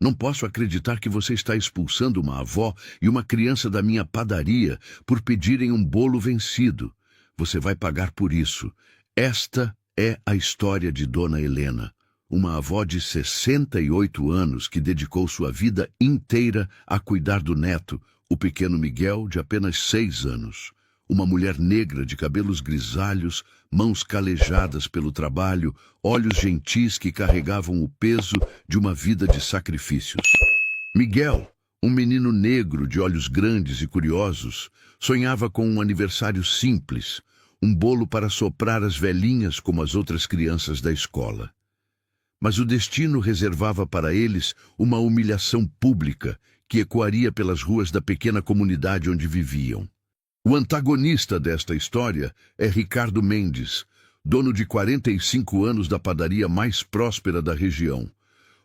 Não posso acreditar que você está expulsando uma avó e uma criança da minha padaria por pedirem um bolo vencido. Você vai pagar por isso. Esta é a história de Dona Helena, uma avó de 68 anos que dedicou sua vida inteira a cuidar do neto, o pequeno Miguel, de apenas 6 anos. Uma mulher negra de cabelos grisalhos, mãos calejadas pelo trabalho, olhos gentis que carregavam o peso de uma vida de sacrifícios. Miguel, um menino negro de olhos grandes e curiosos, sonhava com um aniversário simples, um bolo para soprar as velhinhas como as outras crianças da escola. Mas o destino reservava para eles uma humilhação pública que ecoaria pelas ruas da pequena comunidade onde viviam. O antagonista desta história é Ricardo Mendes, dono de 45 anos da padaria mais próspera da região.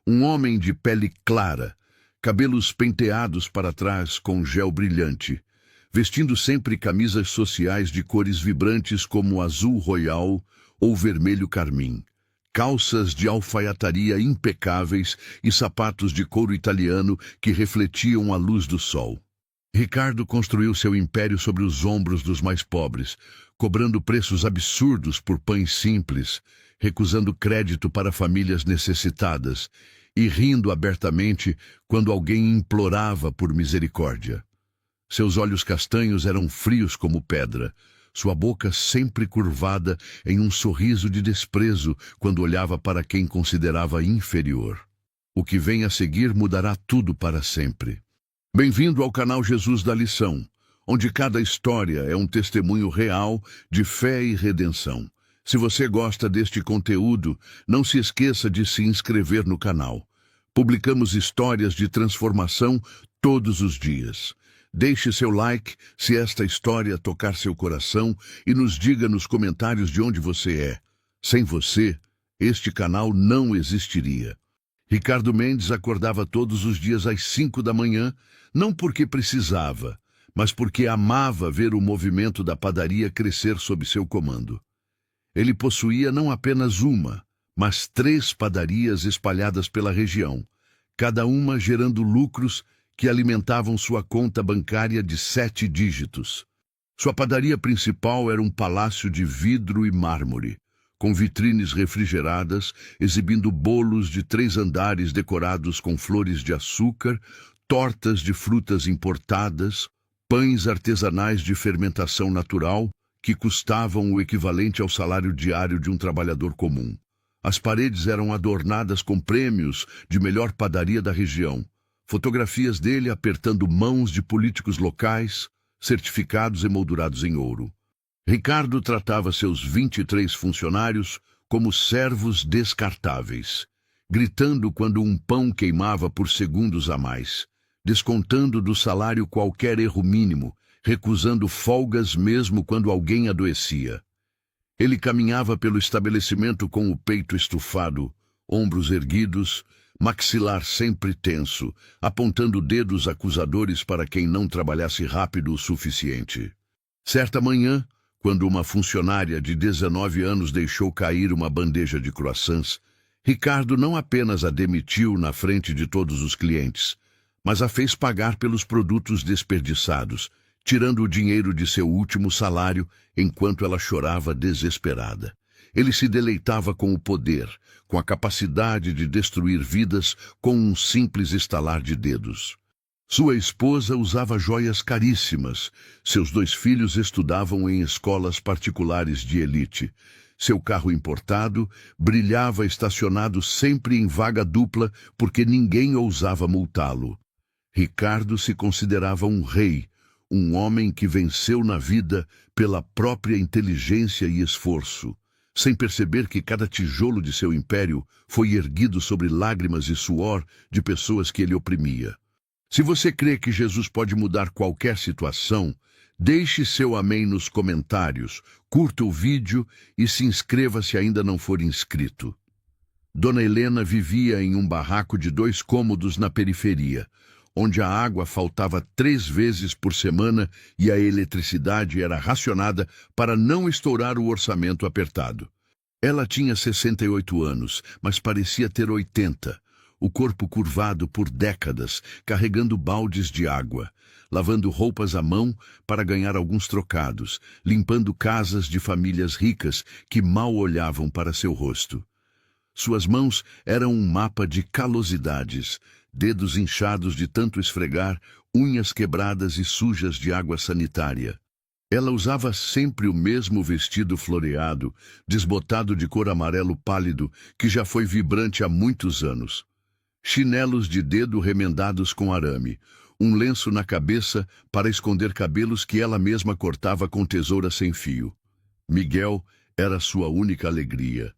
Um homem de pele clara, cabelos penteados para trás com gel brilhante, vestindo sempre camisas sociais de cores vibrantes como azul royal ou vermelho carmim, calças de alfaiataria impecáveis e sapatos de couro italiano que refletiam a luz do sol. Ricardo construiu seu império sobre os ombros dos mais pobres, cobrando preços absurdos por pães simples, recusando crédito para famílias necessitadas e rindo abertamente quando alguém implorava por misericórdia. Seus olhos castanhos eram frios como pedra, sua boca sempre curvada em um sorriso de desprezo quando olhava para quem considerava inferior. O que vem a seguir mudará tudo para sempre. Bem-vindo ao canal Jesus da Lição, onde cada história é um testemunho real de fé e redenção. Se você gosta deste conteúdo, não se esqueça de se inscrever no canal. Publicamos histórias de transformação todos os dias. Deixe seu like se esta história tocar seu coração e nos diga nos comentários de onde você é. Sem você, este canal não existiria. Ricardo Mendes acordava todos os dias às 5 da manhã, não porque precisava, mas porque amava ver o movimento da padaria crescer sob seu comando. Ele possuía não apenas uma, mas 3 padarias espalhadas pela região, cada uma gerando lucros que alimentavam sua conta bancária de 7 dígitos. Sua padaria principal era um palácio de vidro e mármore, com vitrines refrigeradas, exibindo bolos de 3 andares decorados com flores de açúcar, tortas de frutas importadas, pães artesanais de fermentação natural, que custavam o equivalente ao salário diário de um trabalhador comum. As paredes eram adornadas com prêmios de melhor padaria da região, fotografias dele apertando mãos de políticos locais, certificados emoldurados em ouro. Ricardo tratava seus 23 funcionários como servos descartáveis, gritando quando um pão queimava por segundos a mais, descontando do salário qualquer erro mínimo, recusando folgas mesmo quando alguém adoecia. Ele caminhava pelo estabelecimento com o peito estufado, ombros erguidos, maxilar sempre tenso, apontando dedos acusadores para quem não trabalhasse rápido o suficiente. Certa manhã, quando uma funcionária de 19 anos deixou cair uma bandeja de croissants, Ricardo não apenas a demitiu na frente de todos os clientes, mas a fez pagar pelos produtos desperdiçados, tirando o dinheiro de seu último salário enquanto ela chorava desesperada. Ele se deleitava com o poder, com a capacidade de destruir vidas com um simples estalar de dedos. Sua esposa usava joias caríssimas. Seus 2 filhos estudavam em escolas particulares de elite. Seu carro importado brilhava estacionado sempre em vaga dupla porque ninguém ousava multá-lo. Ricardo se considerava um rei, um homem que venceu na vida pela própria inteligência e esforço, sem perceber que cada tijolo de seu império foi erguido sobre lágrimas e suor de pessoas que ele oprimia. Se você crê que Jesus pode mudar qualquer situação, deixe seu amém nos comentários, curta o vídeo e se inscreva se ainda não for inscrito. Dona Helena vivia em um barraco de 2 cômodos na periferia, onde a água faltava 3 vezes por semana e a eletricidade era racionada para não estourar o orçamento apertado. Ela tinha 68 anos, mas parecia ter 80. o corpo curvado por décadas, carregando baldes de água, lavando roupas à mão para ganhar alguns trocados, limpando casas de famílias ricas que mal olhavam para seu rosto. Suas mãos eram um mapa de calosidades, dedos inchados de tanto esfregar, unhas quebradas e sujas de água sanitária. Ela usava sempre o mesmo vestido floreado, desbotado de cor amarelo pálido, que já foi vibrante há muitos anos. Chinelos de dedo remendados com arame, um lenço na cabeça para esconder cabelos que ela mesma cortava com tesoura sem fio. Miguel era sua única alegria.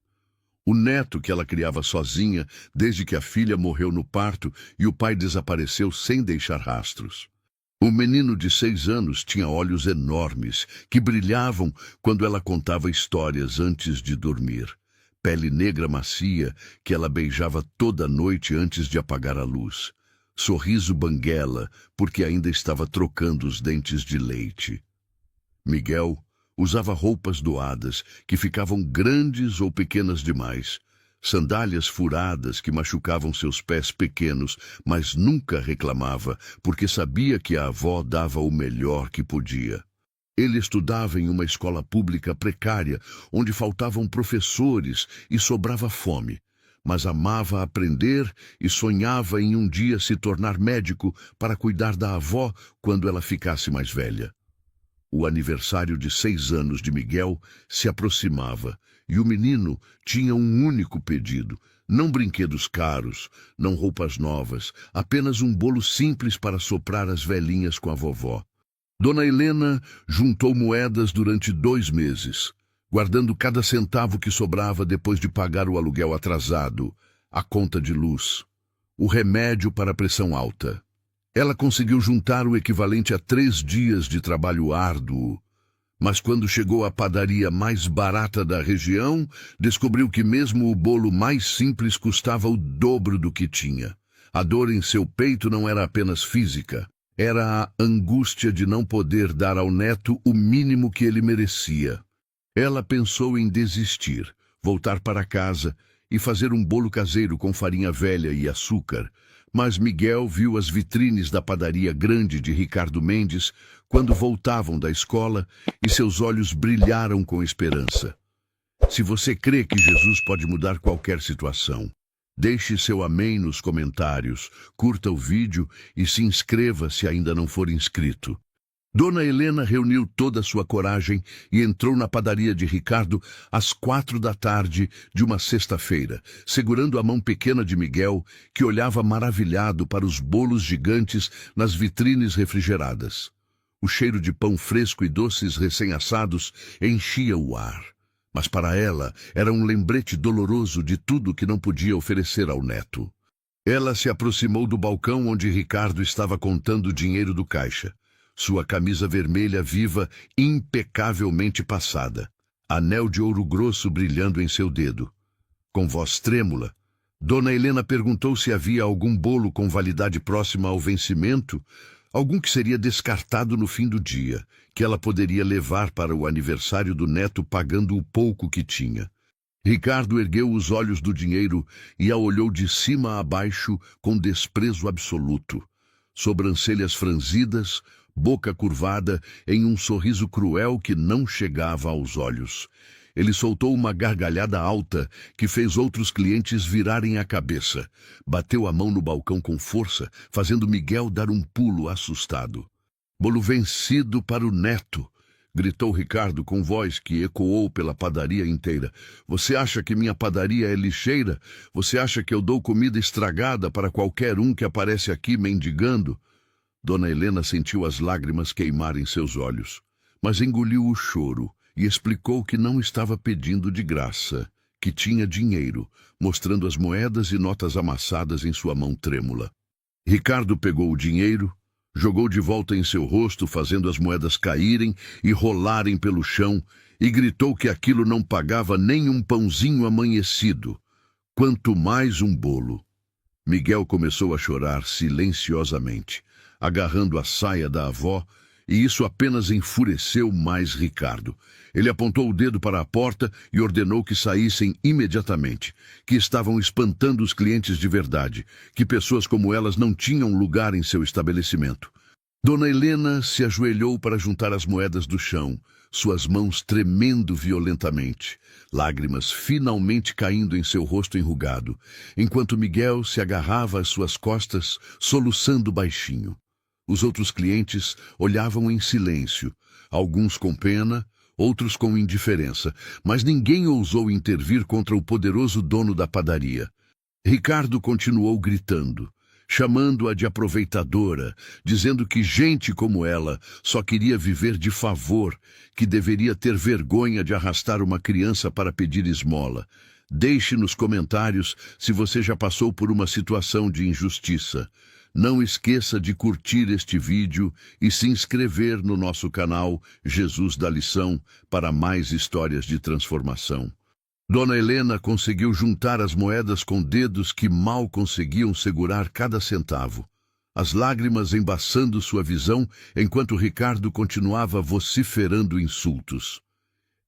O neto que ela criava sozinha desde que a filha morreu no parto e o pai desapareceu sem deixar rastros. O menino de 6 anos tinha olhos enormes que brilhavam quando ela contava histórias antes de dormir. Pele negra macia que ela beijava toda noite antes de apagar a luz. Sorriso banguela porque ainda estava trocando os dentes de leite. Miguel usava roupas doadas que ficavam grandes ou pequenas demais. Sandálias furadas que machucavam seus pés pequenos, mas nunca reclamava, porque sabia que a avó dava o melhor que podia. Ele estudava em uma escola pública precária, onde faltavam professores e sobrava fome, mas amava aprender e sonhava em um dia se tornar médico para cuidar da avó quando ela ficasse mais velha. O aniversário de 6 anos de Miguel se aproximava e o menino tinha um único pedido: não brinquedos caros, não roupas novas, apenas um bolo simples para soprar as velhinhas com a vovó. Dona Helena juntou moedas durante 2 meses, guardando cada centavo que sobrava depois de pagar o aluguel atrasado, a conta de luz, o remédio para a pressão alta. Ela conseguiu juntar o equivalente a 3 dias de trabalho árduo, mas quando chegou à padaria mais barata da região, descobriu que mesmo o bolo mais simples custava o dobro do que tinha. A dor em seu peito não era apenas física, era a angústia de não poder dar ao neto o mínimo que ele merecia. Ela pensou em desistir, voltar para casa e fazer um bolo caseiro com farinha velha e açúcar, mas Miguel viu as vitrines da padaria grande de Ricardo Mendes quando voltavam da escola e seus olhos brilharam com esperança. Se você crê que Jesus pode mudar qualquer situação, deixe seu amém nos comentários, curta o vídeo e se inscreva se ainda não for inscrito. Dona Helena reuniu toda a sua coragem e entrou na padaria de Ricardo às 4 da tarde de uma sexta-feira, segurando a mão pequena de Miguel, que olhava maravilhado para os bolos gigantes nas vitrines refrigeradas. O cheiro de pão fresco e doces recém-assados enchia o ar, mas para ela era um lembrete doloroso de tudo que não podia oferecer ao neto. Ela se aproximou do balcão onde Ricardo estava contando o dinheiro do caixa. Sua camisa vermelha viva, impecavelmente passada, anel de ouro grosso brilhando em seu dedo. Com voz trêmula, Dona Helena perguntou se havia algum bolo com validade próxima ao vencimento, algum que seria descartado no fim do dia, que ela poderia levar para o aniversário do neto pagando o pouco que tinha. Ricardo ergueu os olhos do dinheiro e a olhou de cima a baixo com desprezo absoluto. Sobrancelhas franzidas, boca curvada em um sorriso cruel que não chegava aos olhos. Ele soltou uma gargalhada alta que fez outros clientes virarem a cabeça. Bateu a mão no balcão com força, fazendo Miguel dar um pulo assustado. "Bolo vencido para o neto!" gritou Ricardo com voz que ecoou pela padaria inteira. "Você acha que minha padaria é lixeira? Você acha que eu dou comida estragada para qualquer um que aparece aqui mendigando?" Dona Helena sentiu as lágrimas queimarem seus olhos, mas engoliu o choro e explicou que não estava pedindo de graça, que tinha dinheiro, mostrando as moedas e notas amassadas em sua mão trêmula. Ricardo pegou o dinheiro, jogou de volta em seu rosto, fazendo as moedas caírem e rolarem pelo chão, e gritou que aquilo não pagava nem um pãozinho amanhecido, quanto mais um bolo. Miguel começou a chorar silenciosamente, agarrando a saia da avó e isso apenas enfureceu mais Ricardo. Ele apontou o dedo para a porta e ordenou que saíssem imediatamente, que estavam espantando os clientes de verdade, que pessoas como elas não tinham lugar em seu estabelecimento. Dona Helena se ajoelhou para juntar as moedas do chão, suas mãos tremendo violentamente, lágrimas finalmente caindo em seu rosto enrugado, enquanto Miguel se agarrava às suas costas, soluçando baixinho. Os outros clientes olhavam em silêncio, alguns com pena, outros com indiferença, mas ninguém ousou intervir contra o poderoso dono da padaria. Ricardo continuou gritando, chamando-a de aproveitadora, dizendo que gente como ela só queria viver de favor, que deveria ter vergonha de arrastar uma criança para pedir esmola. Deixe nos comentários se você já passou por uma situação de injustiça. Não esqueça de curtir este vídeo e se inscrever no nosso canal Jesus da Lição para mais histórias de transformação. Dona Helena conseguiu juntar as moedas com dedos que mal conseguiam segurar cada centavo, as lágrimas embaçando sua visão enquanto Ricardo continuava vociferando insultos.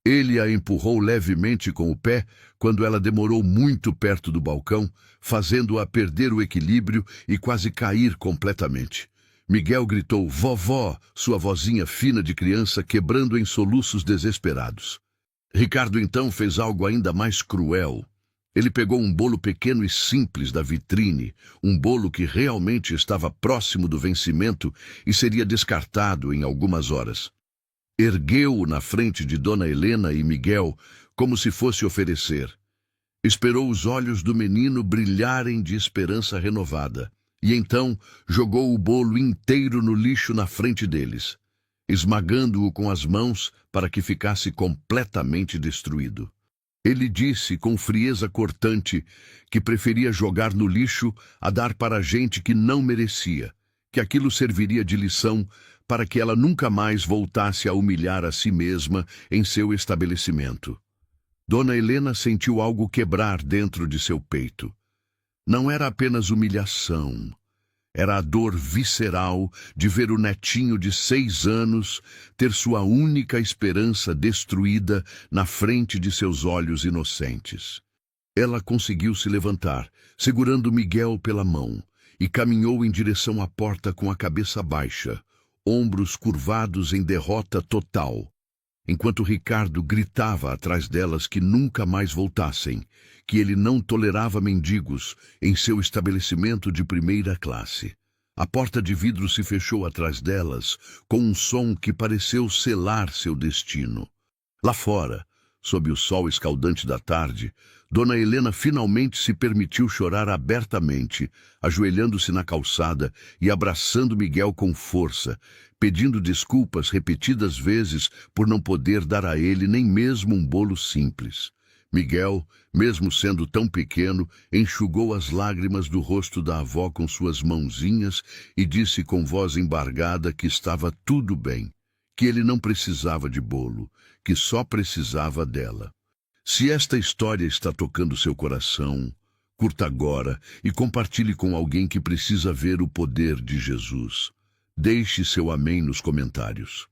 Ele a empurrou levemente com o pé quando ela demorou muito perto do balcão, fazendo-a perder o equilíbrio e quase cair completamente. Miguel gritou, "Vovó", sua vozinha fina de criança quebrando em soluços desesperados. Ricardo então fez algo ainda mais cruel. Ele pegou um bolo pequeno e simples da vitrine, um bolo que realmente estava próximo do vencimento e seria descartado em algumas horas. Ergueu-o na frente de Dona Helena e Miguel, como se fosse oferecer. Esperou os olhos do menino brilharem de esperança renovada, e então jogou o bolo inteiro no lixo na frente deles, esmagando-o com as mãos para que ficasse completamente destruído. Ele disse com frieza cortante que preferia jogar no lixo a dar para gente que não merecia, que aquilo serviria de lição para que ela nunca mais voltasse a humilhar a si mesma em seu estabelecimento. Dona Helena sentiu algo quebrar dentro de seu peito. Não era apenas humilhação. Era a dor visceral de ver o netinho de 6 anos ter sua única esperança destruída na frente de seus olhos inocentes. Ela conseguiu se levantar, segurando Miguel pela mão, e caminhou em direção à porta com a cabeça baixa, ombros curvados em derrota total, enquanto Ricardo gritava atrás delas que nunca mais voltassem, que ele não tolerava mendigos em seu estabelecimento de primeira classe. A porta de vidro se fechou atrás delas, com um som que pareceu selar seu destino. Lá fora, sob o sol escaldante da tarde, Dona Helena finalmente se permitiu chorar abertamente, ajoelhando-se na calçada e abraçando Miguel com força, pedindo desculpas repetidas vezes por não poder dar a ele nem mesmo um bolo simples. Miguel, mesmo sendo tão pequeno, enxugou as lágrimas do rosto da avó com suas mãozinhas e disse com voz embargada que estava tudo bem, que ele não precisava de bolo, que só precisava dela. Se esta história está tocando seu coração, curta agora e compartilhe com alguém que precisa ver o poder de Jesus. Deixe seu amém nos comentários.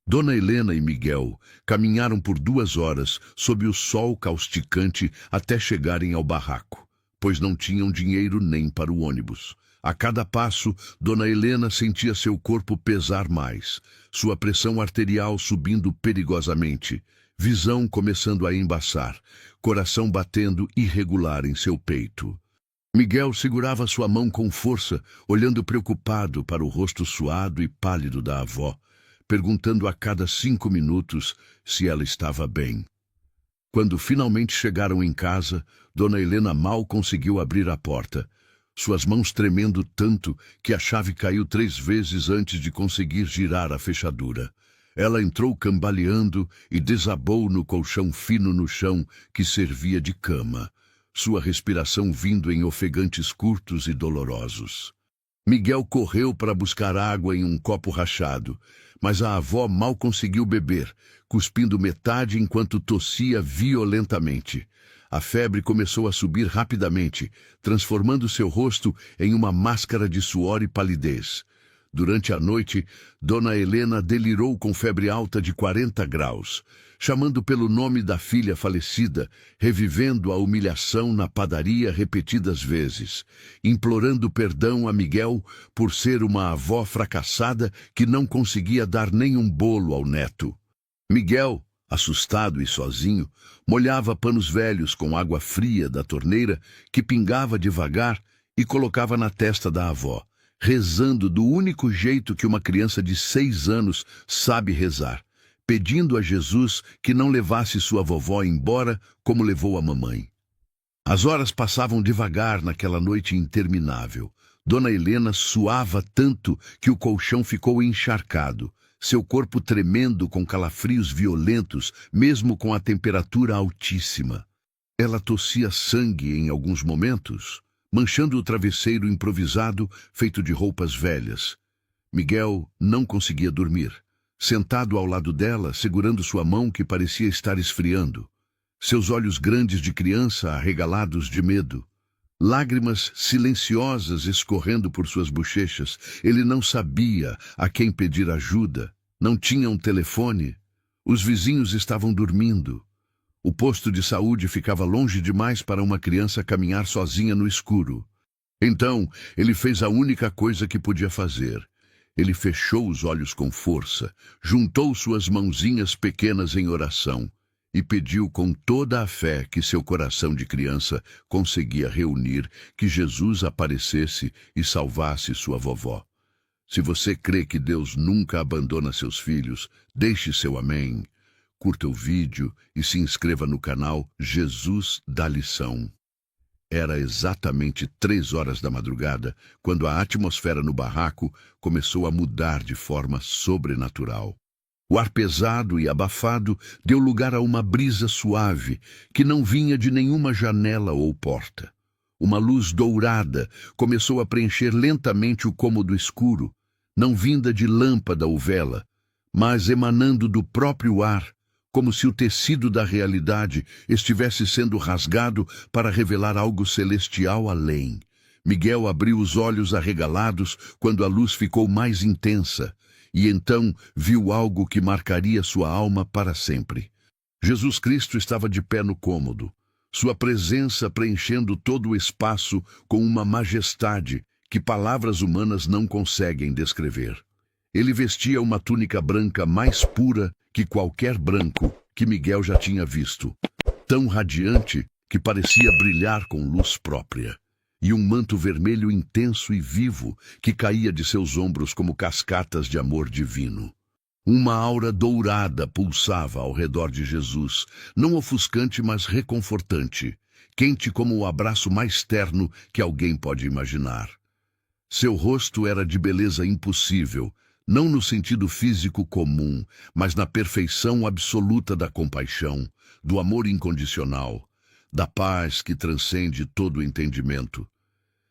Dona Helena e Miguel caminharam por 2 horas sob o sol causticante até chegarem ao barraco, pois não tinham dinheiro nem para o ônibus. A cada passo, Dona Helena sentia seu corpo pesar mais, sua pressão arterial subindo perigosamente, visão começando a embaçar, coração batendo irregular em seu peito. Miguel segurava sua mão com força, olhando preocupado para o rosto suado e pálido da avó, perguntando a cada 5 minutos se ela estava bem. Quando finalmente chegaram em casa, Dona Helena mal conseguiu abrir a porta, suas mãos tremendo tanto que a chave caiu 3 vezes antes de conseguir girar a fechadura. Ela entrou cambaleando e desabou no colchão fino no chão que servia de cama, sua respiração vindo em ofegantes curtos e dolorosos. Miguel correu para buscar água em um copo rachado, mas a avó mal conseguiu beber, cuspindo metade enquanto tossia violentamente. A febre começou a subir rapidamente, transformando seu rosto em uma máscara de suor e palidez. Durante a noite, Dona Helena delirou com febre alta de 40 graus, chamando pelo nome da filha falecida, revivendo a humilhação na padaria repetidas vezes, implorando perdão a Miguel por ser uma avó fracassada que não conseguia dar nenhum bolo ao neto. Miguel, assustado e sozinho, molhava panos velhos com água fria da torneira que pingava devagar e colocava na testa da avó, rezando do único jeito que uma criança de 6 anos sabe rezar, pedindo a Jesus que não levasse sua vovó embora como levou a mamãe. As horas passavam devagar naquela noite interminável. Dona Helena suava tanto que o colchão ficou encharcado, seu corpo tremendo com calafrios violentos, mesmo com a temperatura altíssima. Ela tossia sangue em alguns momentos, manchando o travesseiro improvisado feito de roupas velhas. Miguel não conseguia dormir, sentado ao lado dela, segurando sua mão que parecia estar esfriando. Seus olhos grandes de criança arregalados de medo. Lágrimas silenciosas escorrendo por suas bochechas. Ele não sabia a quem pedir ajuda. Não tinha um telefone. Os vizinhos estavam dormindo. O posto de saúde ficava longe demais para uma criança caminhar sozinha no escuro. Então, ele fez a única coisa que podia fazer. Ele fechou os olhos com força, juntou suas mãozinhas pequenas em oração e pediu com toda a fé que seu coração de criança conseguia reunir que Jesus aparecesse e salvasse sua vovó. Se você crê que Deus nunca abandona seus filhos, deixe seu amém. Curta o vídeo e se inscreva no canal Jesus da Lição. Era exatamente 3 horas da madrugada, quando a atmosfera no barraco começou a mudar de forma sobrenatural. O ar pesado e abafado deu lugar a uma brisa suave, que não vinha de nenhuma janela ou porta. Uma luz dourada começou a preencher lentamente o cômodo escuro, não vinda de lâmpada ou vela, mas emanando do próprio ar, como se o tecido da realidade estivesse sendo rasgado para revelar algo celestial além. Miguel abriu os olhos arregalados quando a luz ficou mais intensa, e então viu algo que marcaria sua alma para sempre. Jesus Cristo estava de pé no cômodo, sua presença preenchendo todo o espaço com uma majestade que palavras humanas não conseguem descrever. Ele vestia uma túnica branca mais pura que qualquer branco que Miguel já tinha visto, tão radiante que parecia brilhar com luz própria, e um manto vermelho intenso e vivo que caía de seus ombros como cascatas de amor divino. Uma aura dourada pulsava ao redor de Jesus, não ofuscante, mas reconfortante, quente como o abraço mais terno que alguém pode imaginar. Seu rosto era de beleza impossível, não no sentido físico comum, mas na perfeição absoluta da compaixão, do amor incondicional, da paz que transcende todo o entendimento.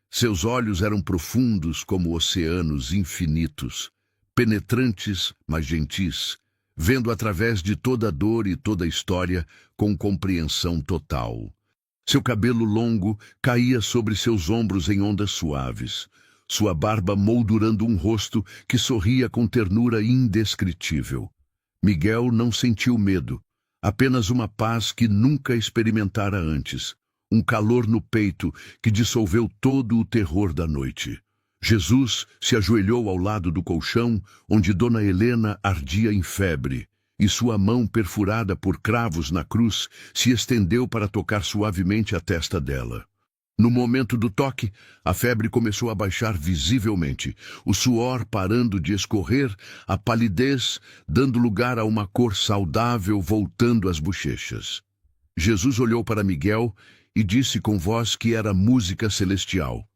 Seus olhos eram profundos como oceanos infinitos, penetrantes, mas gentis, vendo através de toda a dor e toda a história com compreensão total. Seu cabelo longo caía sobre seus ombros em ondas suaves, sua barba moldurando um rosto que sorria com ternura indescritível. Miguel não sentiu medo, apenas uma paz que nunca experimentara antes, um calor no peito que dissolveu todo o terror da noite. Jesus se ajoelhou ao lado do colchão, onde Dona Helena ardia em febre, e sua mão perfurada por cravos na cruz se estendeu para tocar suavemente a testa dela. No momento do toque, a febre começou a baixar visivelmente, o suor parando de escorrer, a palidez dando lugar a uma cor saudável voltando às bochechas. Jesus olhou para Miguel e disse com voz que era música celestial: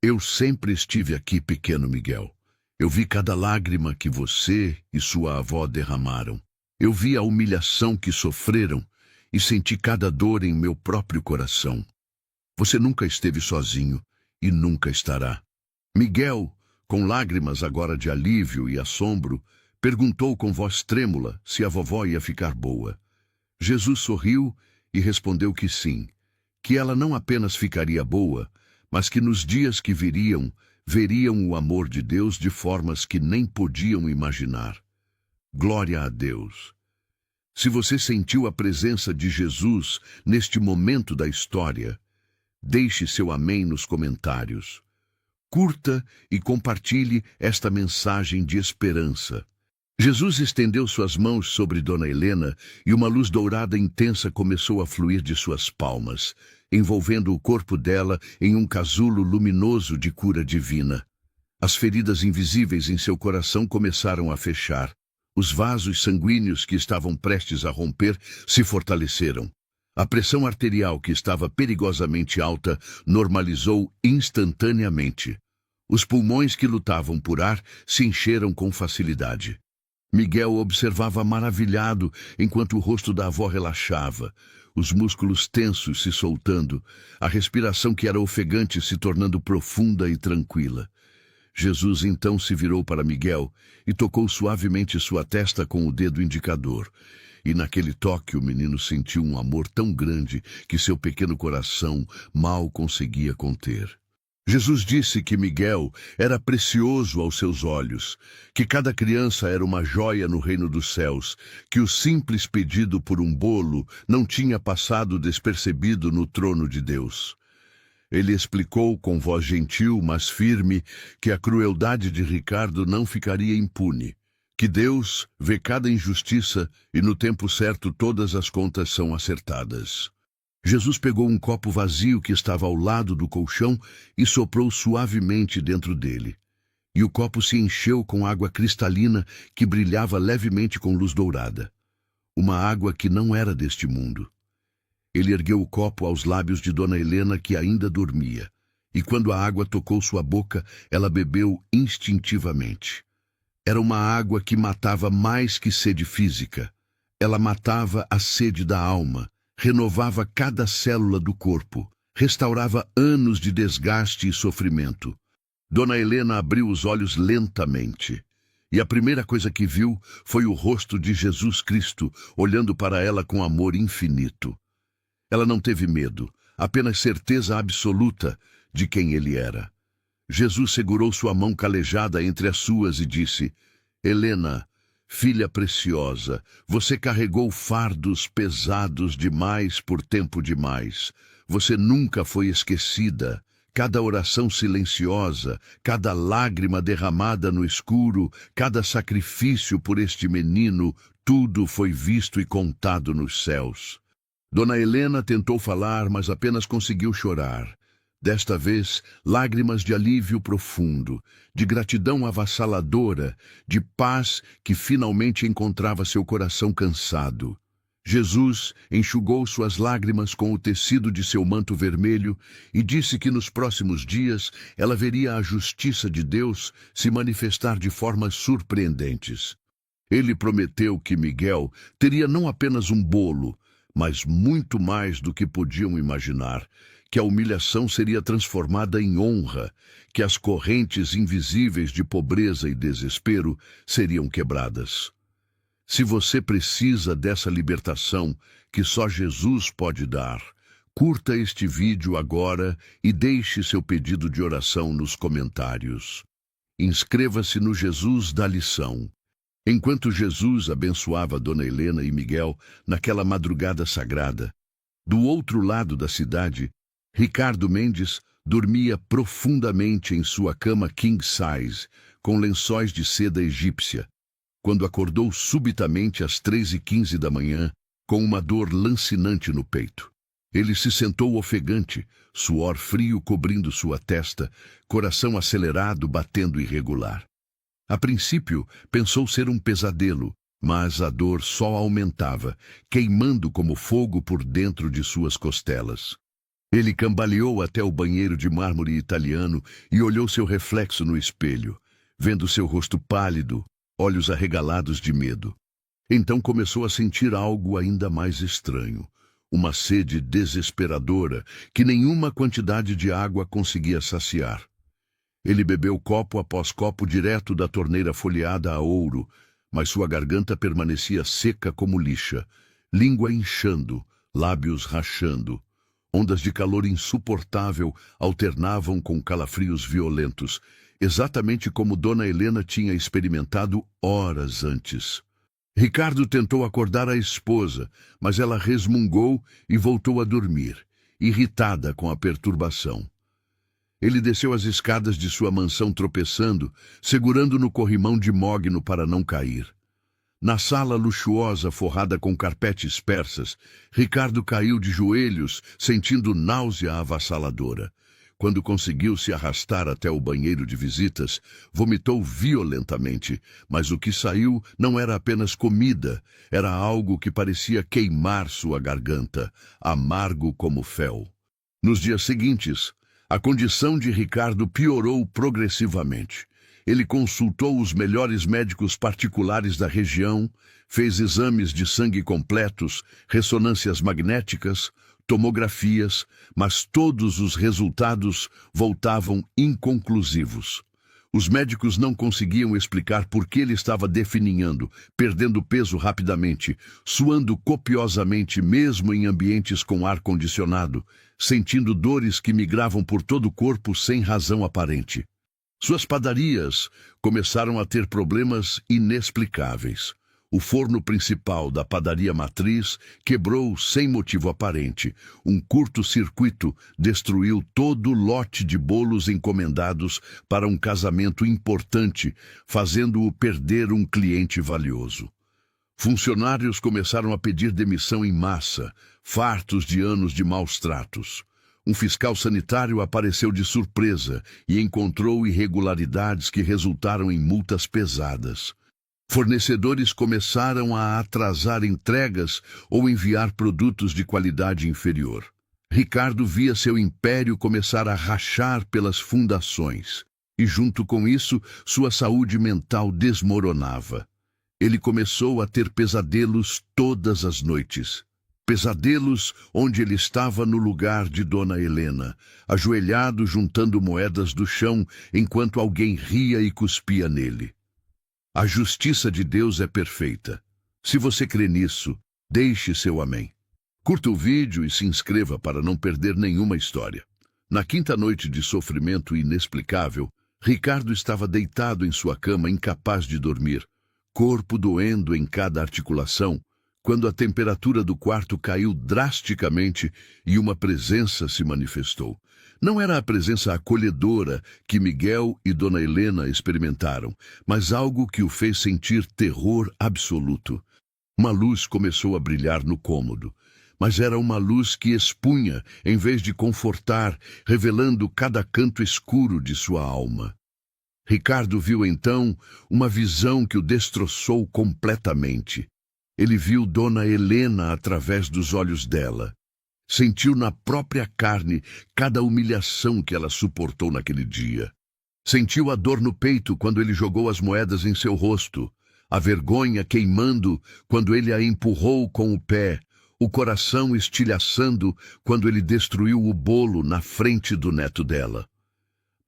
"Eu sempre estive aqui, pequeno Miguel. Eu vi cada lágrima que você e sua avó derramaram. Eu vi a humilhação que sofreram e senti cada dor em meu próprio coração. Você nunca esteve sozinho e nunca estará." Miguel, com lágrimas agora de alívio e assombro, perguntou com voz trêmula se a vovó ia ficar boa. Jesus sorriu e respondeu que sim, que ela não apenas ficaria boa, mas que nos dias que viriam, veriam o amor de Deus de formas que nem podiam imaginar. Glória a Deus! Se você sentiu a presença de Jesus neste momento da história, deixe seu amém nos comentários. Curta e compartilhe esta mensagem de esperança. Jesus estendeu suas mãos sobre Dona Helena e uma luz dourada intensa começou a fluir de suas palmas, envolvendo o corpo dela em um casulo luminoso de cura divina. As feridas invisíveis em seu coração começaram a fechar. Os vasos sanguíneos que estavam prestes a romper se fortaleceram. A pressão arterial, que estava perigosamente alta, normalizou instantaneamente. Os pulmões que lutavam por ar se encheram com facilidade. Miguel observava maravilhado enquanto o rosto da avó relaxava, os músculos tensos se soltando, a respiração que era ofegante se tornando profunda e tranquila. Jesus então se virou para Miguel e tocou suavemente sua testa com o dedo indicador. E naquele toque o menino sentiu um amor tão grande que seu pequeno coração mal conseguia conter. Jesus disse que Miguel era precioso aos seus olhos, que cada criança era uma joia no reino dos céus, que o simples pedido por um bolo não tinha passado despercebido no trono de Deus. Ele explicou com voz gentil, mas firme, que a crueldade de Ricardo não ficaria impune, que Deus vê cada injustiça e no tempo certo todas as contas são acertadas. Jesus pegou um copo vazio que estava ao lado do colchão e soprou suavemente dentro dele. E o copo se encheu com água cristalina que brilhava levemente com luz dourada. Uma água que não era deste mundo. Ele ergueu o copo aos lábios de Dona Helena, que ainda dormia, e quando a água tocou sua boca, ela bebeu instintivamente. Era uma água que matava mais que sede física. Ela matava a sede da alma, renovava cada célula do corpo, restaurava anos de desgaste e sofrimento. Dona Helena abriu os olhos lentamente, e a primeira coisa que viu foi o rosto de Jesus Cristo, olhando para ela com amor infinito. Ela não teve medo, apenas certeza absoluta de quem ele era. Jesus segurou sua mão calejada entre as suas e disse: Helena, filha preciosa, você carregou fardos pesados demais por tempo demais. Você nunca foi esquecida. Cada oração silenciosa, cada lágrima derramada no escuro, cada sacrifício por este menino, tudo foi visto e contado nos céus. Dona Helena tentou falar, mas apenas conseguiu chorar. Desta vez, lágrimas de alívio profundo, de gratidão avassaladora, de paz que finalmente encontrava seu coração cansado. Jesus enxugou suas lágrimas com o tecido de seu manto vermelho e disse que nos próximos dias ela veria a justiça de Deus se manifestar de formas surpreendentes. Ele prometeu que Miguel teria não apenas um bolo, mas muito mais do que podiam imaginar, que a humilhação seria transformada em honra, que as correntes invisíveis de pobreza e desespero seriam quebradas. Se você precisa dessa libertação que só Jesus pode dar, curta este vídeo agora e deixe seu pedido de oração nos comentários. Inscreva-se no Jesus da Lição. Enquanto Jesus abençoava Dona Helena e Miguel naquela madrugada sagrada, do outro lado da cidade, Ricardo Mendes dormia profundamente em sua cama king size, com lençóis de seda egípcia, quando acordou subitamente às 3h15 da manhã, com uma dor lancinante no peito. Ele se sentou ofegante, suor frio cobrindo sua testa, coração acelerado batendo irregular. A princípio, pensou ser um pesadelo, mas a dor só aumentava, queimando como fogo por dentro de suas costelas. Ele cambaleou até o banheiro de mármore italiano e olhou seu reflexo no espelho, vendo seu rosto pálido, olhos arregalados de medo. Então começou a sentir algo ainda mais estranho, uma sede desesperadora que nenhuma quantidade de água conseguia saciar. Ele bebeu copo após copo direto da torneira folheada a ouro, mas sua garganta permanecia seca como lixa, língua inchando, lábios rachando. Ondas de calor insuportável alternavam com calafrios violentos, exatamente como Dona Helena tinha experimentado horas antes. Ricardo tentou acordar a esposa, mas ela resmungou e voltou a dormir, irritada com a perturbação. Ele desceu as escadas de sua mansão tropeçando, segurando no corrimão de mogno para não cair. Na sala luxuosa forrada com carpetes persas, Ricardo caiu de joelhos, sentindo náusea avassaladora. Quando conseguiu se arrastar até o banheiro de visitas, vomitou violentamente, mas o que saiu não era apenas comida, era algo que parecia queimar sua garganta, amargo como fel. Nos dias seguintes, a condição de Ricardo piorou progressivamente. Ele consultou os melhores médicos particulares da região, fez exames de sangue completos, ressonâncias magnéticas, tomografias, mas todos os resultados voltavam inconclusivos. Os médicos não conseguiam explicar por que ele estava definhando, perdendo peso rapidamente, suando copiosamente mesmo em ambientes com ar-condicionado, sentindo dores que migravam por todo o corpo sem razão aparente. Suas padarias começaram a ter problemas inexplicáveis. O forno principal da padaria matriz quebrou sem motivo aparente. Um curto-circuito destruiu todo o lote de bolos encomendados para um casamento importante, fazendo-o perder um cliente valioso. Funcionários começaram a pedir demissão em massa, fartos de anos de maus tratos. Um fiscal sanitário apareceu de surpresa e encontrou irregularidades que resultaram em multas pesadas. Fornecedores começaram a atrasar entregas ou enviar produtos de qualidade inferior. Ricardo via seu império começar a rachar pelas fundações, e junto com isso, sua saúde mental desmoronava. Ele começou a ter pesadelos todas as noites. Pesadelos onde ele estava no lugar de Dona Helena, ajoelhado juntando moedas do chão enquanto alguém ria e cuspia nele. A justiça de Deus é perfeita. Se você crê nisso, deixe seu amém. Curta o vídeo e se inscreva para não perder nenhuma história. Na quinta noite de sofrimento inexplicável, Ricardo estava deitado em sua cama incapaz de dormir, corpo doendo em cada articulação, quando a temperatura do quarto caiu drasticamente e uma presença se manifestou. Não era a presença acolhedora que Miguel e Dona Helena experimentaram, mas algo que o fez sentir terror absoluto. Uma luz começou a brilhar no cômodo, mas era uma luz que expunha, em vez de confortar, revelando cada canto escuro de sua alma. Ricardo viu então uma visão que o destroçou completamente. Ele viu Dona Helena através dos olhos dela. Sentiu na própria carne cada humilhação que ela suportou naquele dia. Sentiu a dor no peito quando ele jogou as moedas em seu rosto, a vergonha queimando quando ele a empurrou com o pé, o coração estilhaçando quando ele destruiu o bolo na frente do neto dela.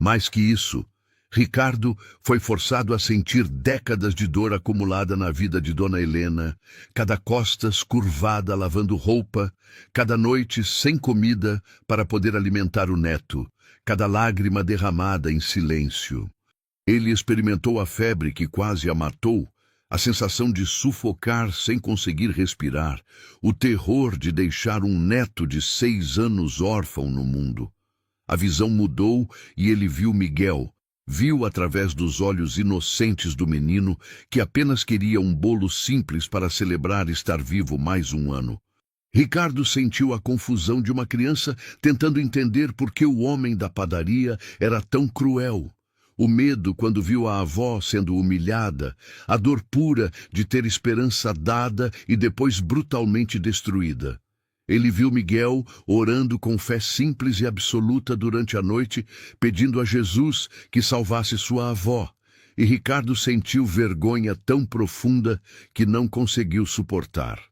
Mais que isso, Ricardo foi forçado a sentir décadas de dor acumulada na vida de Dona Helena, cada costas curvada lavando roupa, cada noite sem comida para poder alimentar o neto, cada lágrima derramada em silêncio. Ele experimentou a febre que quase a matou, a sensação de sufocar sem conseguir respirar, o terror de deixar um neto de 6 anos órfão no mundo. A visão mudou e ele viu Miguel. Viu através dos olhos inocentes do menino que apenas queria um bolo simples para celebrar estar vivo mais um ano. Ricardo sentiu a confusão de uma criança tentando entender por que o homem da padaria era tão cruel. O medo quando viu a avó sendo humilhada, a dor pura de ter esperança dada e depois brutalmente destruída. Ele viu Miguel orando com fé simples e absoluta durante a noite, pedindo a Jesus que salvasse sua avó, e Ricardo sentiu vergonha tão profunda que não conseguiu suportar.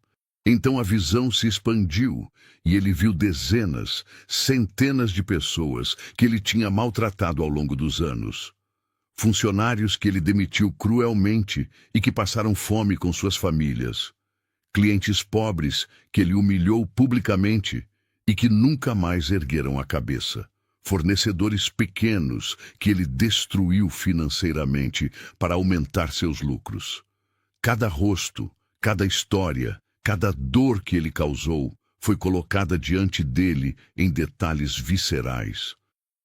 Então a visão se expandiu e ele viu dezenas, centenas de pessoas que ele tinha maltratado ao longo dos anos. Funcionários que ele demitiu cruelmente e que passaram fome com suas famílias. Clientes pobres que ele humilhou publicamente, e que nunca mais ergueram a cabeça. Fornecedores pequenos que ele destruiu financeiramente para aumentar seus lucros. Cada rosto, cada história, cada dor que ele causou foi colocada diante dele em detalhes viscerais.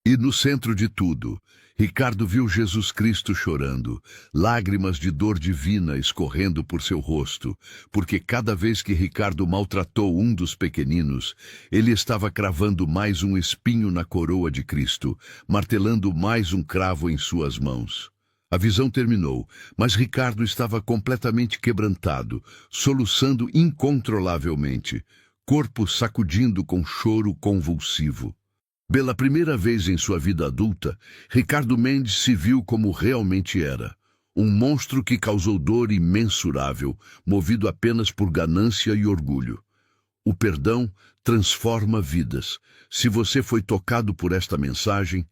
E no centro de tudo, Ricardo viu Jesus Cristo chorando, lágrimas de dor divina escorrendo por seu rosto, porque cada vez que Ricardo maltratou um dos pequeninos, ele estava cravando mais um espinho na coroa de Cristo, martelando mais um cravo em suas mãos. A visão terminou, mas Ricardo estava completamente quebrantado, soluçando incontrolavelmente, corpo sacudindo com choro convulsivo. Pela primeira vez em sua vida adulta, Ricardo Mendes se viu como realmente era. Um monstro que causou dor imensurável, movido apenas por ganância e orgulho. O perdão transforma vidas. Se você foi tocado por esta mensagem,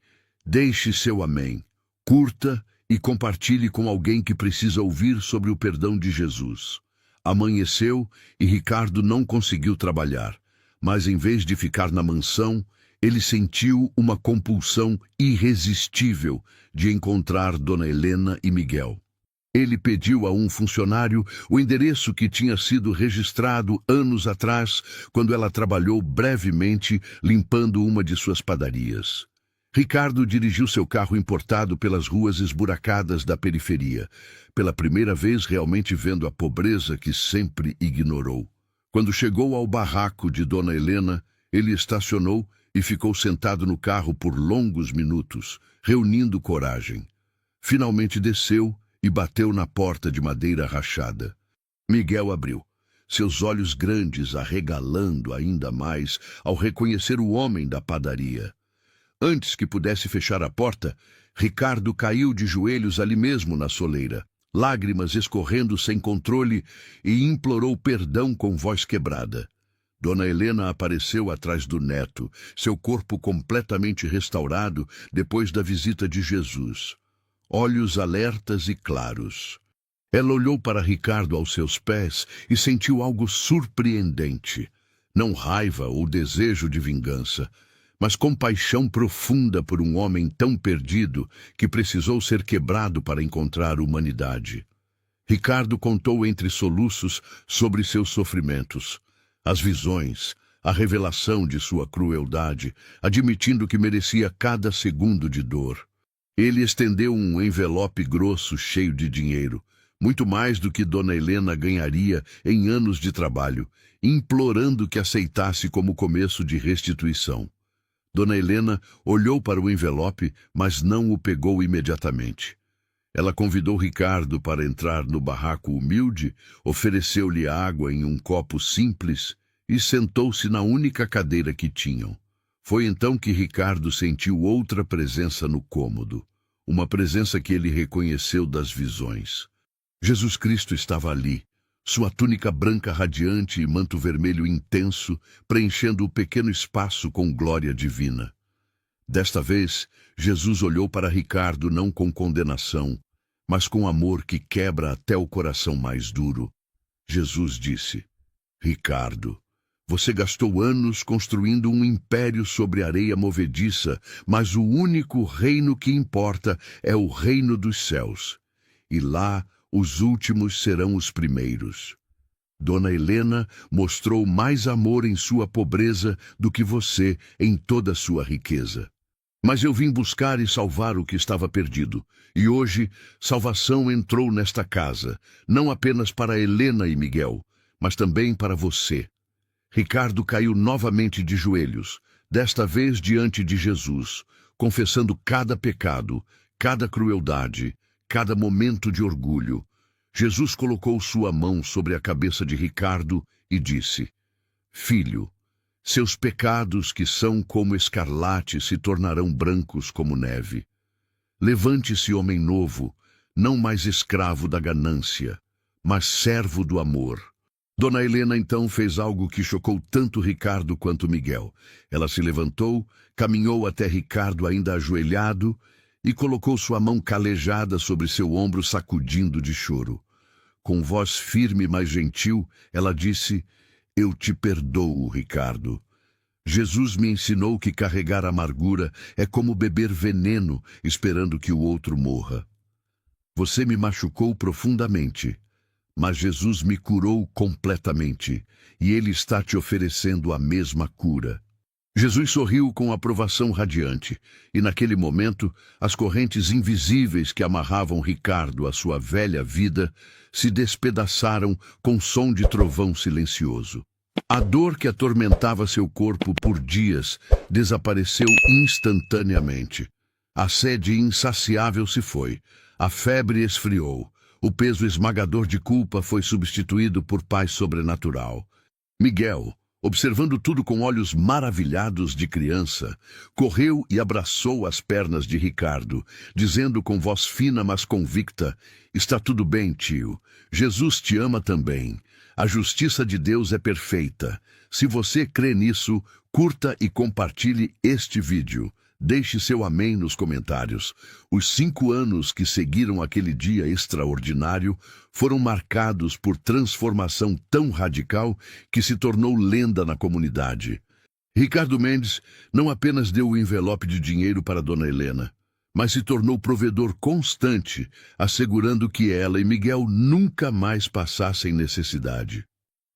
deixe seu amém. Curta e compartilhe com alguém que precisa ouvir sobre o perdão de Jesus. Amanheceu e Ricardo não conseguiu trabalhar, mas em vez de ficar na mansão, ele sentiu uma compulsão irresistível de encontrar Dona Helena e Miguel. Ele pediu a um funcionário o endereço que tinha sido registrado anos atrás, quando ela trabalhou brevemente limpando uma de suas padarias. Ricardo dirigiu seu carro importado pelas ruas esburacadas da periferia, pela primeira vez realmente vendo a pobreza que sempre ignorou. Quando chegou ao barraco de Dona Helena, ele estacionou e ficou sentado no carro por longos minutos, reunindo coragem. Finalmente desceu e bateu na porta de madeira rachada. Miguel abriu, seus olhos grandes arregalando ainda mais ao reconhecer o homem da padaria. Antes que pudesse fechar a porta, Ricardo caiu de joelhos ali mesmo na soleira, lágrimas escorrendo sem controle, e implorou perdão com voz quebrada. Dona Helena apareceu atrás do neto, seu corpo completamente restaurado depois da visita de Jesus. Olhos alertas e claros. Ela olhou para Ricardo aos seus pés e sentiu algo surpreendente. Não raiva ou desejo de vingança, mas compaixão profunda por um homem tão perdido que precisou ser quebrado para encontrar humanidade. Ricardo contou entre soluços sobre seus sofrimentos. As visões, a revelação de sua crueldade, admitindo que merecia cada segundo de dor. Ele estendeu um envelope grosso cheio de dinheiro, muito mais do que Dona Helena ganharia em anos de trabalho, implorando que aceitasse como começo de restituição. Dona Helena olhou para o envelope, mas não o pegou imediatamente. Ela convidou Ricardo para entrar no barraco humilde, ofereceu-lhe água em um copo simples e sentou-se na única cadeira que tinham. Foi então que Ricardo sentiu outra presença no cômodo, uma presença que ele reconheceu das visões. Jesus Cristo estava ali, sua túnica branca radiante e manto vermelho intenso, preenchendo o pequeno espaço com glória divina. Desta vez, Jesus olhou para Ricardo não com condenação, mas com amor que quebra até o coração mais duro. Jesus disse: Ricardo, você gastou anos construindo um império sobre areia movediça, mas o único reino que importa é o reino dos céus. E lá os últimos serão os primeiros. Dona Helena mostrou mais amor em sua pobreza do que você em toda a sua riqueza. Mas eu vim buscar e salvar o que estava perdido. E hoje, salvação entrou nesta casa, não apenas para Helena e Miguel, mas também para você. Ricardo caiu novamente de joelhos, desta vez diante de Jesus, confessando cada pecado, cada crueldade, cada momento de orgulho. Jesus colocou sua mão sobre a cabeça de Ricardo e disse: Filho, seus pecados que são como escarlate se tornarão brancos como neve. Levante-se, homem novo, não mais escravo da ganância, mas servo do amor. Dona Helena então fez algo que chocou tanto Ricardo quanto Miguel. Ela se levantou, caminhou até Ricardo ainda ajoelhado e colocou sua mão calejada sobre seu ombro, sacudindo de choro. Com voz firme, mas gentil, ela disse: Eu te perdoo, Ricardo. Jesus me ensinou que carregar amargura é como beber veneno, esperando que o outro morra. Você me machucou profundamente, mas Jesus me curou completamente, e Ele está te oferecendo a mesma cura. Jesus sorriu com aprovação radiante, e naquele momento, as correntes invisíveis que amarravam Ricardo à sua velha vida se despedaçaram com som de trovão silencioso. A dor que atormentava seu corpo por dias desapareceu instantaneamente. A sede insaciável se foi, a febre esfriou, o peso esmagador de culpa foi substituído por paz sobrenatural. Miguel, observando tudo com olhos maravilhados de criança, correu e abraçou as pernas de Ricardo, dizendo com voz fina mas convicta: "Está tudo bem, tio. Jesus te ama também. A justiça de Deus é perfeita. Se você crê nisso, curta e compartilhe este vídeo. Deixe seu amém nos comentários. Os 5 anos que seguiram aquele dia extraordinário foram marcados por transformação tão radical que se tornou lenda na comunidade. Ricardo Mendes não apenas deu o envelope de dinheiro para Dona Helena, mas se tornou provedor constante, assegurando que ela e Miguel nunca mais passassem necessidade.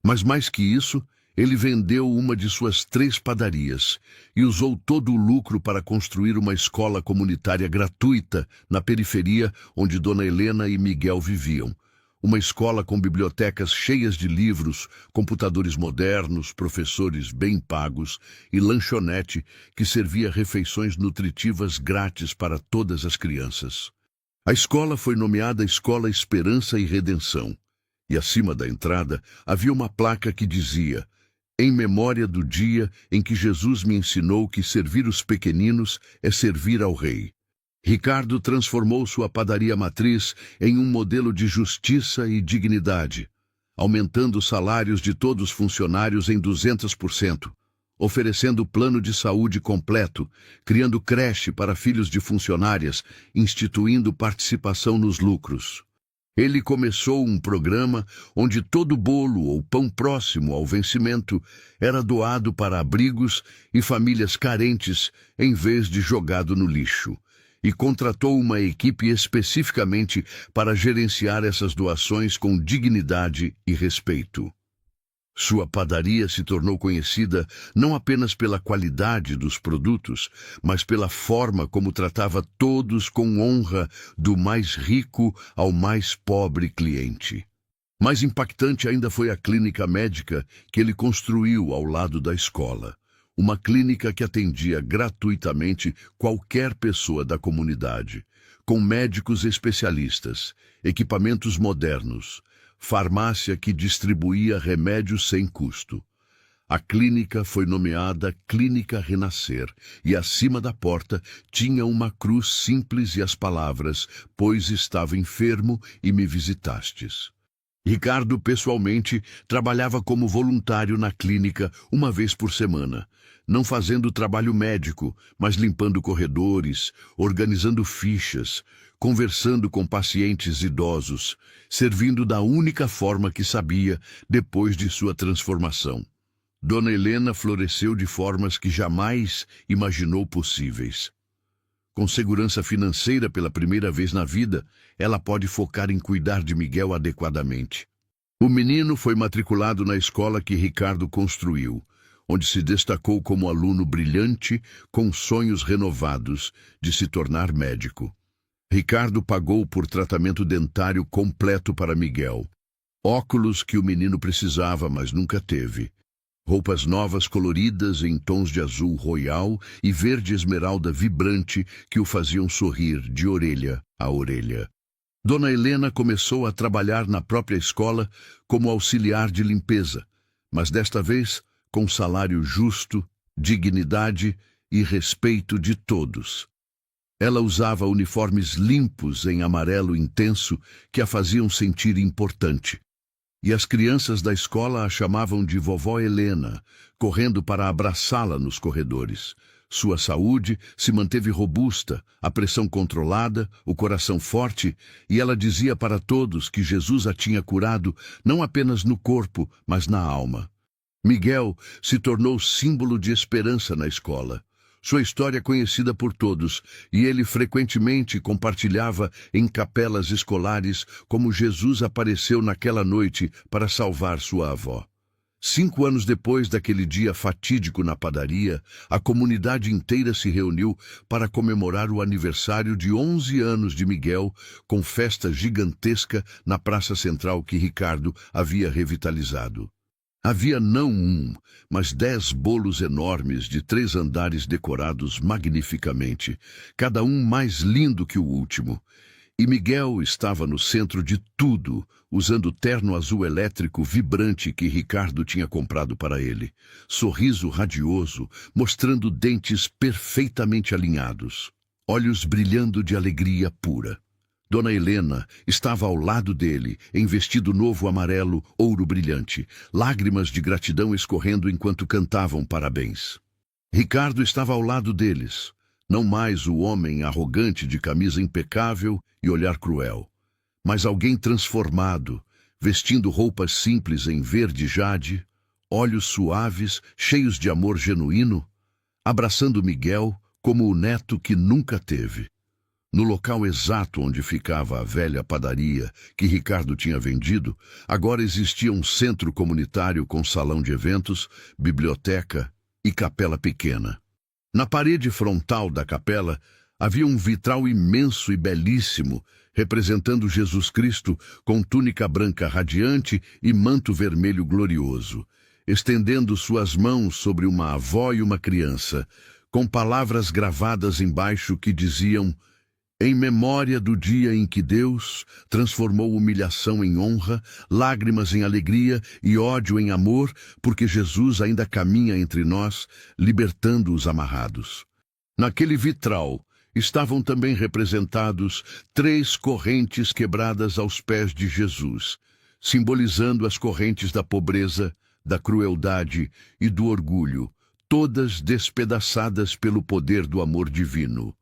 Mas mais que isso, ele vendeu uma de suas 3 padarias e usou todo o lucro para construir uma escola comunitária gratuita na periferia onde Dona Helena e Miguel viviam. Uma escola com bibliotecas cheias de livros, computadores modernos, professores bem pagos e lanchonete que servia refeições nutritivas grátis para todas as crianças. A escola foi nomeada Escola Esperança e Redenção, e acima da entrada havia uma placa que dizia: "Em memória do dia em que Jesus me ensinou que servir os pequeninos é servir ao Rei." Ricardo transformou sua padaria matriz em um modelo de justiça e dignidade, aumentando os salários de todos os funcionários em 200%, oferecendo plano de saúde completo, criando creche para filhos de funcionárias, instituindo participação nos lucros. Ele começou um programa onde todo bolo ou pão próximo ao vencimento era doado para abrigos e famílias carentes em vez de jogado no lixo, e contratou uma equipe especificamente para gerenciar essas doações com dignidade e respeito. Sua padaria se tornou conhecida não apenas pela qualidade dos produtos, mas pela forma como tratava todos com honra, do mais rico ao mais pobre cliente. Mais impactante ainda foi a clínica médica que ele construiu ao lado da escola. Uma clínica que atendia gratuitamente qualquer pessoa da comunidade, com médicos especialistas, equipamentos modernos, farmácia que distribuía remédios sem custo. A clínica foi nomeada Clínica Renascer e acima da porta tinha uma cruz simples e as palavras: "Pois estava enfermo e me visitastes." Ricardo, pessoalmente, trabalhava como voluntário na clínica uma vez por semana, não fazendo trabalho médico, mas limpando corredores, organizando fichas, conversando com pacientes idosos, servindo da única forma que sabia depois de sua transformação. Dona Helena floresceu de formas que jamais imaginou possíveis. Com segurança financeira pela primeira vez na vida, ela pode focar em cuidar de Miguel adequadamente. O menino foi matriculado na escola que Ricardo construiu, onde se destacou como aluno brilhante com sonhos renovados de se tornar médico. Ricardo pagou por tratamento dentário completo para Miguel, óculos que o menino precisava, mas nunca teve, roupas novas coloridas em tons de azul royal e verde esmeralda vibrante que o faziam sorrir de orelha a orelha. Dona Helena começou a trabalhar na própria escola como auxiliar de limpeza, mas desta vez com salário justo, dignidade e respeito de todos. Ela usava uniformes limpos em amarelo intenso que a faziam sentir importante. E as crianças da escola a chamavam de Vovó Helena, correndo para abraçá-la nos corredores. Sua saúde se manteve robusta, a pressão controlada, o coração forte, e ela dizia para todos que Jesus a tinha curado não apenas no corpo, mas na alma. Miguel se tornou símbolo de esperança na escola. Sua história é conhecida por todos, e ele frequentemente compartilhava em capelas escolares como Jesus apareceu naquela noite para salvar sua avó. 5 anos depois daquele dia fatídico na padaria, a comunidade inteira se reuniu para comemorar o aniversário de 11 anos de Miguel, com festa gigantesca na praça central que Ricardo havia revitalizado. Havia não um, mas 10 bolos enormes de 3 andares decorados magnificamente, cada um mais lindo que o último. E Miguel estava no centro de tudo, usando o terno azul elétrico vibrante que Ricardo tinha comprado para ele. Sorriso radioso, mostrando dentes perfeitamente alinhados. Olhos brilhando de alegria pura. Dona Helena estava ao lado dele, em vestido novo amarelo, ouro brilhante, lágrimas de gratidão escorrendo enquanto cantavam parabéns. Ricardo estava ao lado deles, não mais o homem arrogante de camisa impecável e olhar cruel, mas alguém transformado, vestindo roupas simples em verde jade, olhos suaves, cheios de amor genuíno, abraçando Miguel como o neto que nunca teve. No local exato onde ficava a velha padaria que Ricardo tinha vendido, agora existia um centro comunitário com salão de eventos, biblioteca e capela pequena. Na parede frontal da capela havia um vitral imenso e belíssimo, representando Jesus Cristo com túnica branca radiante e manto vermelho glorioso, estendendo suas mãos sobre uma avó e uma criança, com palavras gravadas embaixo que diziam: em memória do dia em que Deus transformou humilhação em honra, lágrimas em alegria e ódio em amor, porque Jesus ainda caminha entre nós, libertando os amarrados. Naquele vitral estavam também representados 3 correntes quebradas aos pés de Jesus, simbolizando as correntes da pobreza, da crueldade e do orgulho, todas despedaçadas pelo poder do amor divino.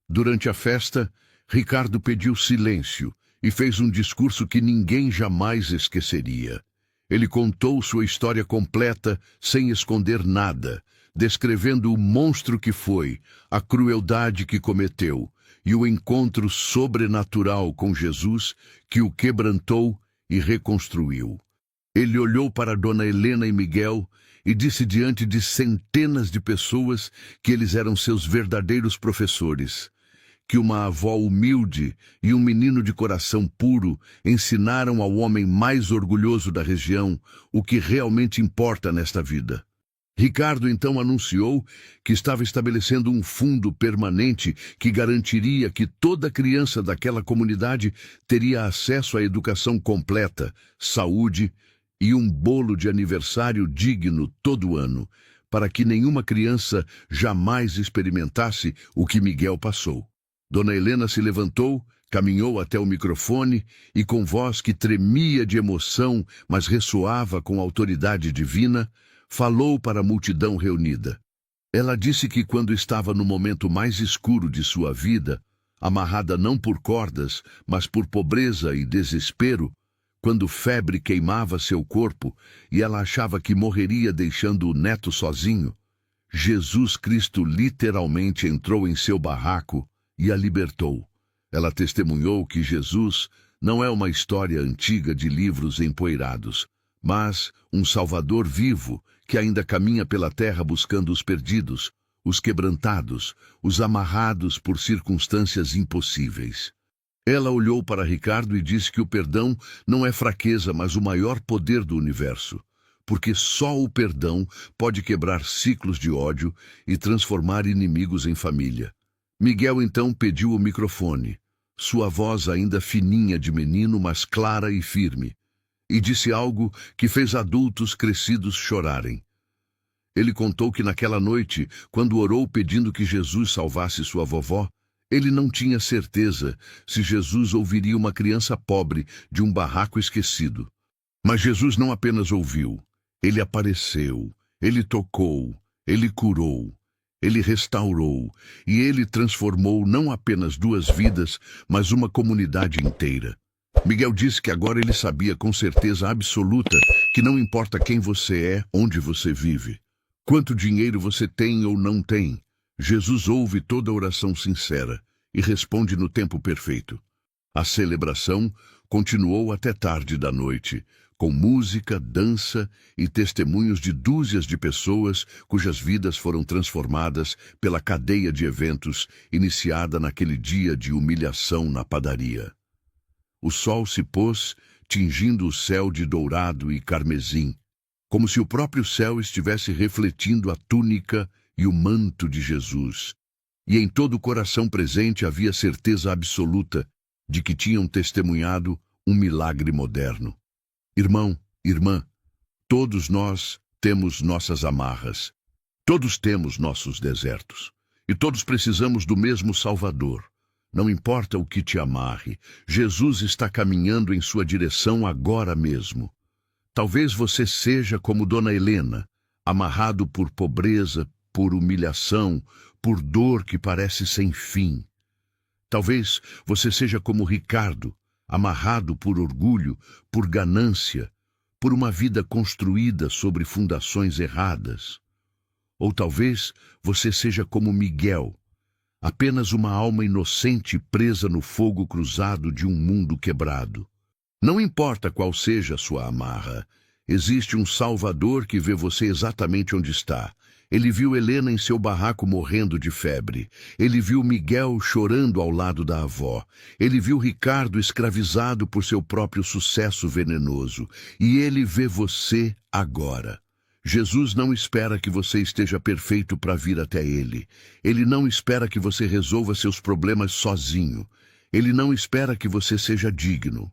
Durante a festa, Ricardo pediu silêncio e fez um discurso que ninguém jamais esqueceria. Ele contou sua história completa, sem esconder nada, descrevendo o monstro que foi, a crueldade que cometeu e o encontro sobrenatural com Jesus que o quebrantou e reconstruiu. Ele olhou para Dona Helena e Miguel e disse diante de centenas de pessoas que eles eram seus verdadeiros professores, que uma avó humilde e um menino de coração puro ensinaram ao homem mais orgulhoso da região o que realmente importa nesta vida. Ricardo então anunciou que estava estabelecendo um fundo permanente que garantiria que toda criança daquela comunidade teria acesso à educação completa, saúde e um bolo de aniversário digno todo ano, para que nenhuma criança jamais experimentasse o que Miguel passou. Dona Helena se levantou, caminhou até o microfone e, com voz que tremia de emoção, mas ressoava com autoridade divina, falou para a multidão reunida. Ela disse que quando estava no momento mais escuro de sua vida, amarrada não por cordas, mas por pobreza e desespero, quando febre queimava seu corpo e ela achava que morreria deixando o neto sozinho, Jesus Cristo literalmente entrou em seu barraco e a libertou. Ela testemunhou que Jesus não é uma história antiga de livros empoeirados, mas um Salvador vivo que ainda caminha pela terra buscando os perdidos, os quebrantados, os amarrados por circunstâncias impossíveis. Ela olhou para Ricardo e disse que o perdão não é fraqueza, mas o maior poder do universo, porque só o perdão pode quebrar ciclos de ódio e transformar inimigos em família. Miguel então pediu o microfone, sua voz ainda fininha de menino, mas clara e firme, e disse algo que fez adultos crescidos chorarem. Ele contou que naquela noite, quando orou pedindo que Jesus salvasse sua vovó, ele não tinha certeza se Jesus ouviria uma criança pobre de um barraco esquecido. Mas Jesus não apenas ouviu, ele apareceu, ele tocou, ele curou, ele restaurou e ele transformou não apenas 2 vidas, mas uma comunidade inteira. Miguel disse que agora ele sabia com certeza absoluta que não importa quem você é, onde você vive, quanto dinheiro você tem ou não tem, Jesus ouve toda oração sincera e responde no tempo perfeito. A celebração continuou até tarde da noite, com música, dança e testemunhos de dúzias de pessoas cujas vidas foram transformadas pela cadeia de eventos iniciada naquele dia de humilhação na padaria. O sol se pôs, tingindo o céu de dourado e carmesim, como se o próprio céu estivesse refletindo a túnica e o manto de Jesus. E em todo o coração presente havia certeza absoluta de que tinham testemunhado um milagre moderno. Irmão, irmã, todos nós temos nossas amarras, todos temos nossos desertos, e todos precisamos do mesmo Salvador. Não importa o que te amarre, Jesus está caminhando em sua direção agora mesmo. Talvez você seja como Dona Helena, amarrado por pobreza, por humilhação, por dor que parece sem fim. Talvez você seja como Ricardo, amarrado por orgulho, por ganância, por uma vida construída sobre fundações erradas. Ou talvez você seja como Miguel, apenas uma alma inocente presa no fogo cruzado de um mundo quebrado. Não importa qual seja a sua amarra, existe um Salvador que vê você exatamente onde está. Ele viu Helena em seu barraco morrendo de febre. Ele viu Miguel chorando ao lado da avó. Ele viu Ricardo escravizado por seu próprio sucesso venenoso. E ele vê você agora. Jesus não espera que você esteja perfeito para vir até ele. Ele não espera que você resolva seus problemas sozinho. Ele não espera que você seja digno.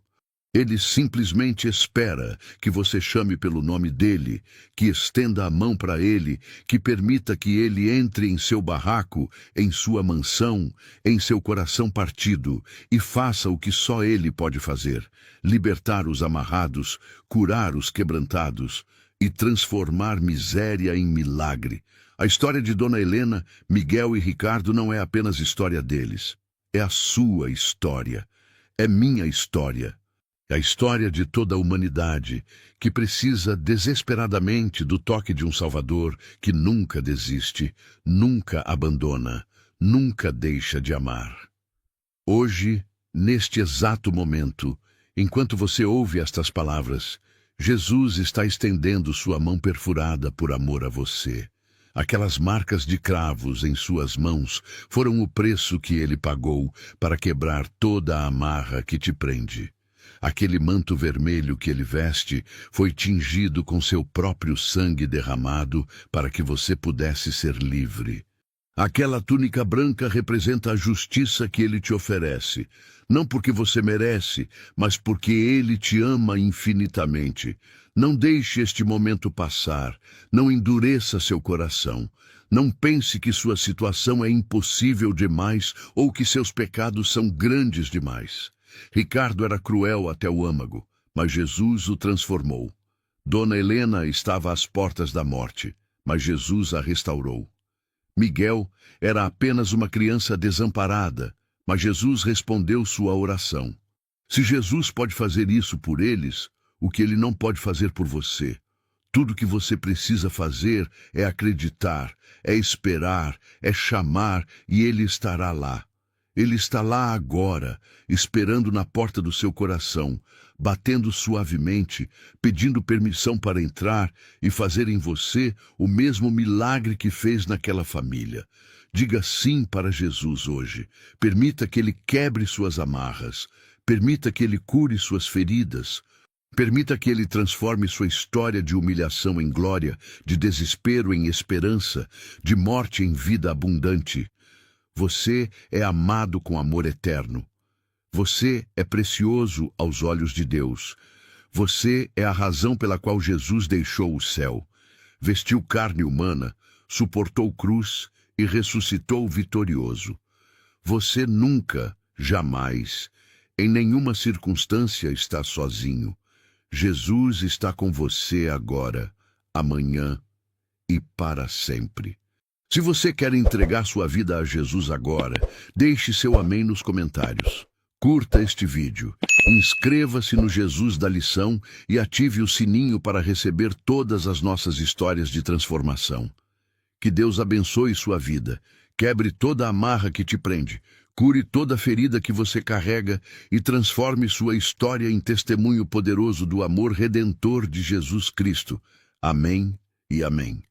Ele simplesmente espera que você chame pelo nome dele, que estenda a mão para ele, que permita que ele entre em seu barraco, em sua mansão, em seu coração partido, e faça o que só ele pode fazer: libertar os amarrados, curar os quebrantados e transformar miséria em milagre. A história de Dona Helena, Miguel e Ricardo não é apenas história deles. É a sua história. É minha história. É a história de toda a humanidade que precisa desesperadamente do toque de um Salvador que nunca desiste, nunca abandona, nunca deixa de amar. Hoje, neste exato momento, enquanto você ouve estas palavras, Jesus está estendendo sua mão perfurada por amor a você. Aquelas marcas de cravos em suas mãos foram o preço que ele pagou para quebrar toda a amarra que te prende. Aquele manto vermelho que ele veste foi tingido com seu próprio sangue derramado para que você pudesse ser livre. Aquela túnica branca representa a justiça que ele te oferece, não porque você merece, mas porque ele te ama infinitamente. Não deixe este momento passar, não endureça seu coração. Não pense que sua situação é impossível demais ou que seus pecados são grandes demais. Ricardo era cruel até o âmago, mas Jesus o transformou. Dona Helena estava às portas da morte, mas Jesus a restaurou. Miguel era apenas uma criança desamparada, mas Jesus respondeu sua oração. Se Jesus pode fazer isso por eles, o que ele não pode fazer por você? Tudo que você precisa fazer é acreditar, é esperar, é chamar e ele estará lá. Ele está lá agora, esperando na porta do seu coração, batendo suavemente, pedindo permissão para entrar e fazer em você o mesmo milagre que fez naquela família. Diga sim para Jesus hoje. Permita que ele quebre suas amarras. Permita que ele cure suas feridas. Permita que ele transforme sua história de humilhação em glória, de desespero em esperança, de morte em vida abundante. Você é amado com amor eterno. Você é precioso aos olhos de Deus. Você é a razão pela qual Jesus deixou o céu, vestiu carne humana, suportou cruz e ressuscitou vitorioso. Você nunca, jamais, em nenhuma circunstância está sozinho. Jesus está com você agora, amanhã e para sempre. Se você quer entregar sua vida a Jesus agora, deixe seu amém nos comentários. Curta este vídeo Inscreva-se no Jesus da Lição e ative o sininho para receber todas as nossas histórias de transformação. Que Deus abençoe sua vida, quebre toda a amarra que te prende, cure toda a ferida que você carrega e transforme sua história em testemunho poderoso do amor redentor de Jesus Cristo. Amém e amém.